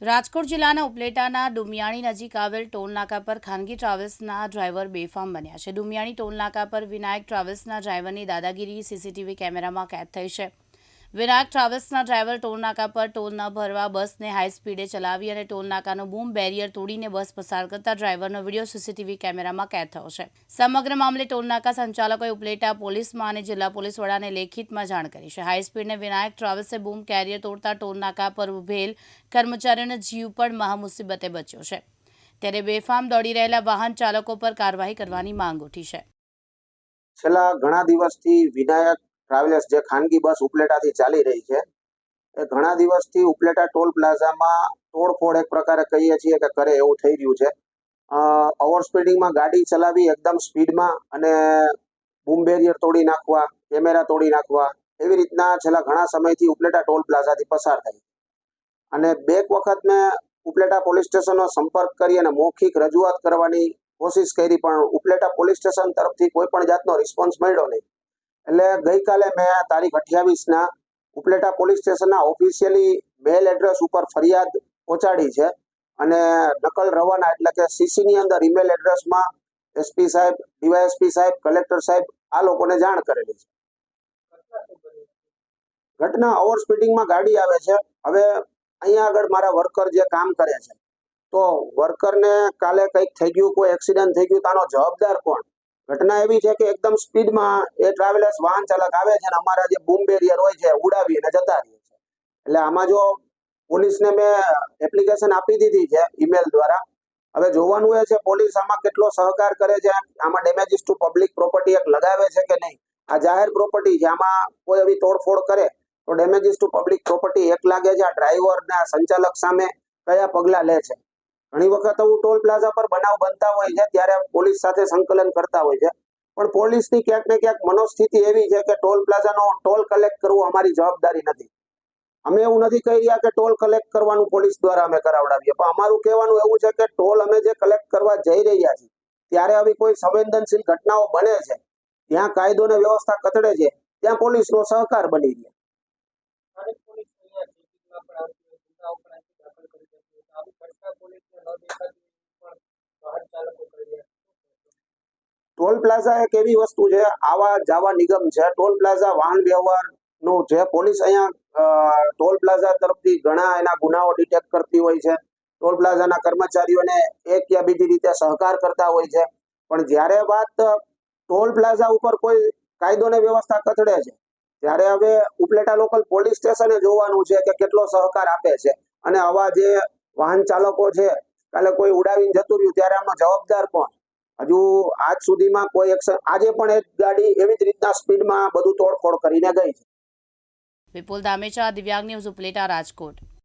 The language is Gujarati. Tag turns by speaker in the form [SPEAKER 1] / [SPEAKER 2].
[SPEAKER 1] રાજકોટ જિલ્લાના ઉપલેટાના ડુમિયાણી નજીક આવેલ ટોલનાકા પર ખાનગી ટ્રાવેલ્સના ડ્રાઈવર બેફામ બન્યા છે। ડુમિયાણી ટોલનાકા પર વિનાયક ટ્રાવેલ્સના ડ્રાઈવરની દાદાગીરી સીસીટીવી કેમેરામાં કેદ થઈ છે। વિનાયક ટ્રાવેલ્સના ડ્રાઈવર ટોલનાકા પર ટોલ ન ભરવા બસને હાઈ સ્પીડે ચલાવી અને ટોલનાકાનો બૂમ બેરિયર તોડીને બસ પસાર કરતા ડ્રાઈવરનો વિડીયો સીસીટીવી કેમેરામાં કેદ થયો છે। સમગ્ર મામલે ટોલનાકા સંચાલકોએ ઉપલેટા પોલીસમાં અને જિલ્લા પોલીસ વડાને લેખિતમાં જાણ કરી છે। હાઈ સ્પીડને વિનાયક ટ્રાવેલ્સે બૂમ કેરિયર તોડતા ટોલનાકા પર ઉભેલ કર્મચારીઓનો જીવ પણ મહામુસીબતે બચ્યો છે। ત્યારે બેફામ દોડી રહેલા વાહન ચાલકો પર કાર્યવાહી કરવાની માંગ ઉઠી છે।
[SPEAKER 2] છેલ્લા ઘણા દિવસથી વિનાયક ટ્રાવેલ્સ જે ખાનગી બસ ઉપલેટાથી ચાલી રહી છે એ ઘણા દિવસથી ઉપલેટા ટોલ પ્લાઝામાં તોડફોડ એક પ્રકારે કહીએ છીએ કે કરે એવું થઈ રહ્યું છે। ઓવર સ્પીડિંગમાં ગાડી ચલાવી એકદમ સ્પીડમાં અને બૂમ બેરિયર તોડી નાખવા, કેમેરા તોડી નાખવા, એવી રીતના છેલ્લા ઘણા સમયથી ઉપલેટા ટોલ પ્લાઝાથી પસાર થઈ અને બે વખત મેં ઉપલેટા પોલીસ સ્ટેશનનો સંપર્ક કરી અને મૌખિક રજૂઆત કરવાની કોશિશ કરી, પણ ઉપલેટા પોલીસ સ્ટેશન તરફથી કોઈ પણ જાતનો રિસ્પોન્સ મળ્યો નહીં। એટલે ગઈકાલે મેં તારીખ 28ના ઉપલેટા પોલીસ સ્ટેશનના ઓફિશિયલી મેલ એડ્રેસ ઉપર ફરિયાદ પહોંચાડી છે અને નકલ રવાના એટલે કે સીસીની અંદર ઈમેલ એડ્રેસમાં એસપી સાહેબ, ડીવાયએસપી સાહેબ, કલેક્ટર સાહેબ આ લોકોને જાણ કરેલી છે। ઘટના ઓવર સ્પીડિંગમાં ગાડી આવે છે। હવે અહીંયા આગળ મારા વર્કર જે કામ કરે છે તો વર્કરને કાલે કંઈક થઈ ગયું, કોઈ એક્સિડન્ટ થઈ ગયું, તો આનો જવાબદાર કોણ? ઘટના એવી છે કે એકદમ સ્પીડમાં એ ટ્રાવેલર્સ વાહન ચાલક આવે છે અને અમારા જે બૂમ બેરિયર હોય છે ઉડાવીને જતા રહે છે। એટલે આમાં જો પોલીસને મેં એપ્લિકેશન આપી દીધી છે ઈમેલ દ્વારા। હવે જોવાનું એ છે પોલીસ આમાં કેટલો સહકાર કરે છે, આમાં ડેમેજીસ ટુ પબ્લિક પ્રોપર્ટી એક લગાવે છે કે નહીં। આ જાહેર પ્રોપર્ટી છે, આમાં કોઈ એવી તોડફોડ કરે તો ડેમેજીસ ટુ પબ્લિક પ્રોપર્ટી એક લાગે છે। આ ડ્રાઈવરના સંચાલક સામે કયા પગલાં લે છે? ઘણી વખત હું ટોલ પ્લાઝા પર બનાવ બનતા હોય છે ત્યારે પોલીસ સાથે સંકલન કરતા હોય છે, પણ પોલીસની ક્યાંક ને ક્યાંક મનોસ્થિતિ એવી છે કે ટોલ પ્લાઝાનો ટોલ કલેક્ટ કરવું અમારી જવાબદારી નથી। અમે એવું નથી કહી રહ્યા કે ટોલ કલેક્ટ કરવાનું પોલીસ દ્વારા અમે કરાવડાવીએ, પણ અમારું કહેવાનું એવું છે કે ટોલ અમે જે કલેક્ટ કરવા જઈ રહ્યા છીએ ત્યારે આવી કોઈ સંવેદનશીલ ઘટનાઓ બને છે, ત્યાં કાયદો અને વ્યવસ્થા કથળે છે, ત્યાં પોલીસનો સહકાર બની રહે। ટોલ પ્લાઝા એક એવી વસ્તુ છે, આવા જાવા નિગમ છે, ટોલ પ્લાઝા વાહન વ્યવહારનું છે। પોલીસ અહીંયા ટોલ પ્લાઝા તરફથી ઘણા એના ગુનાઓ ડિટેક્ટ કરતી હોય છે, ટોલ પ્લાઝાના કર્મચારીઓને એક યા બીજી રીતે સહકાર કરતા હોય છે, પણ જ્યારે વાત ટોલ પ્લાઝા ઉપર કોઈ કાયદો અને વ્યવસ્થા કથળે છે ત્યારે હવે ઉપલેટા લોકલ પોલીસ સ્ટેશને જોવાનું છે કે કેટલો સહકાર આપે છે અને આવા જે વાહન ચાલકો છે કાલે કોઈ ઉડાવીને જતું રહ્યું ત્યારે આનો જવાબદાર કોણ? હજુ આજ સુધીમાં કોઈ એક્શન, આજે પણ એક ગાડી એવી જ રીતના સ્પીડમાં બધું તોડફોડ કરીને ગઈ છે।
[SPEAKER 1] વિપુલ ધામેચા, દિવ્યાંગ ન્યૂઝ, ઉપલેટા, રાજકોટ।